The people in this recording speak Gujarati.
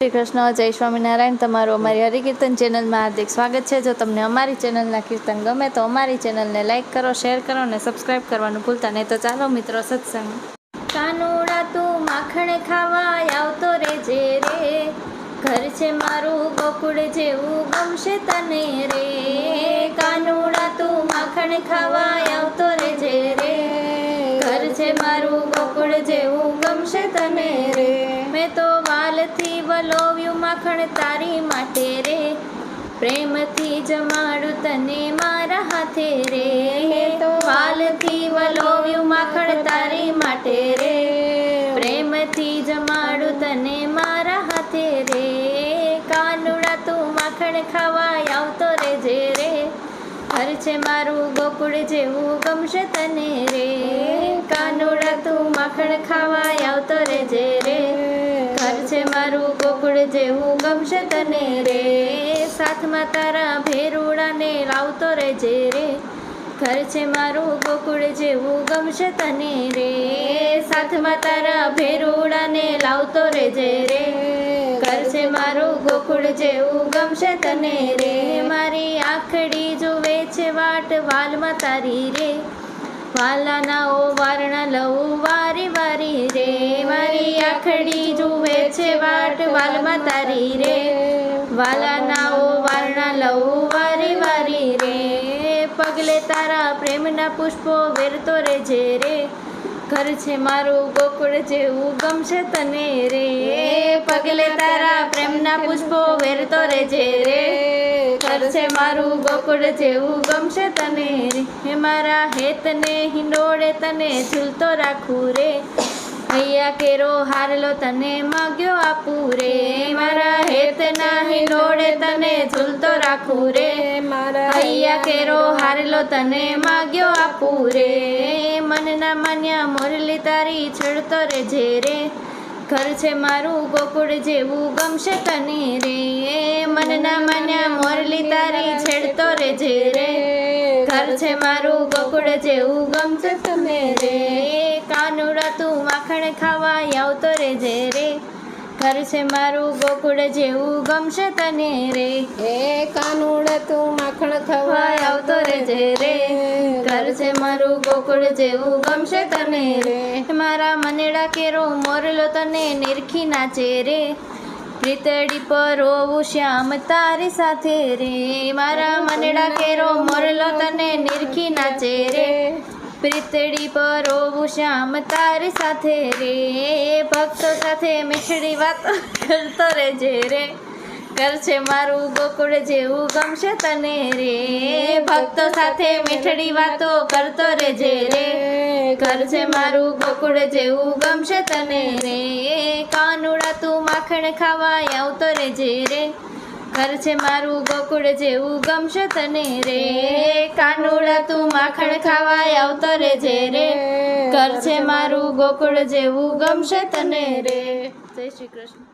શ્રી કૃષ્ણ, જય સ્વામિનારાયણ। તમારું અમારી હરિકીર્તન ચેનલમાં હાર્દિક સ્વાગત છે। જો તમને અમારી ચેનલના કીર્તન ગમે તો અમારી ચેનલને લાઇક કરો, શેર કરો અને સબસ્ક્રાઈબ કરવાનું ભૂલતા નહીં। તો ચાલો મિત્રો સત્સંગ। કાનુડા તું માખણ ખાવા આવતો રેજે રે, ઘર છે મારું ગોકુળ જેવું ગમશે તને રે। કાનુડા તું માખણ ખાવા આવતો રેજે રે, ઘર છે મારું ગોકુળ જેવું ગમશે તને રે। મેં તો વાલથી વલોવ્યું માખણ તારી માટે રે, પ્રેમથી જમાડું તને મારા હાથે રે। તો વાલથી વલોવ્યું માખણ તારી માટે રે, પ્રેમથી જમાડું તને મારા હાથે રે। કાનુડા તું માખણ ખાવા આવતો રેજે રે, ઘર છે મારું ગોકુળ જેવું ગમશે તને રે। કાનુડા તું માખણ ખાવા આવતો રેજે રે, ઘર છે મારું ગોકુળ જેવું ગમશે તને રે। સાથમાં તારા ભેરુડાને લાવતો રેજે રે, ઘર છે મારું ગોકુળ જેવું ગમશે તને રે। સાથમાં તારા ભેરુડાને લાવતો રેજે રે, ઘર છે મારું ગોકુળ જેવું ગમશે તને રે। મારી આખડી જુએ છે વાટ વાલમાં તારી રે, વાલાના ઓ વારણા લઉં વારી વારી રે। મારી આખડી જુએ છે વાટ વાલમાં તારી રે, વાલાના ઓ વારણા લઉં વારી વારી રે। પગલે તારા પ્રેમના પુષ્પો વેરતો રેજે રે, ઘર છે મારું ગોકુળ જેવું ગમશે તને રે। પગલે તારા પ્રેમના પુષ્પો વેરતો રેજે રે, ઘર છે મારું ગોકુળ જેવું ગમશે તને રે। મારા હેતને હિંડોળે તને ઝૂલતો રાખું રે, હૈયા કેરો હારલો તને માગ્યો આપું રે। મારા હેતના હિંડોળે તને ઝૂલતો રાખું રે, હૈયા કેરો હારલો તને માગ્યો આપું રે। મનના માન્યા મોરલી તારી છેડતો રેજે રે, ઘર છે મારું ગોકુળ જેવું ગમશે તને રે। મનના માન્યા મોરલી તારી છેડતો રેજે રે, ઘર છે મારું ગોકુળ જેવું ગમશે તને રે। કાનુડા તું માખણ ખાવા આવતો રેજે રે, ઘર છે મારું ગોકુળ જેવું ગમશે તને રે। કાનુડા તું માખણ ખાવા આવતો રેજે રે, ઘર છે મારું ગોકુળ જેવું ગમશે તને રે। મારા મનેડા કેરો મોરલો તને નિરખી નાચે રે, પ્રીતડી પર રોવું શ્યામ તારી સાથે રે। મારા મનેડા કેરો મોરલો તને નિરખી નાચે રે, પ્રીતડી પર રોવું શ્યામ તારી સાથે રે। ભક્તો સાથે મીઠડી વાતો કરતો રેજે રે, ઘર છે મારું ગોકુળ જેવું ગમશે તને રે। ભક્તો સાથે મીઠડી વાતો કરતો રેજે રે, ઘર છે મારું ગોકુળ જેવું ગમશે તને રે। કાનુડા તું માખણ ખાવા આવતો રેજે રે, ઘર છે મારું ગોકુળ જેવું ગમશે તને રે। કાનુડા તું માખણ ખાવા આવતો રેજે રે, ઘર છે મારું ગોકુળ જેવું ગમશે તને રે। જય શ્રી કૃષ્ણ।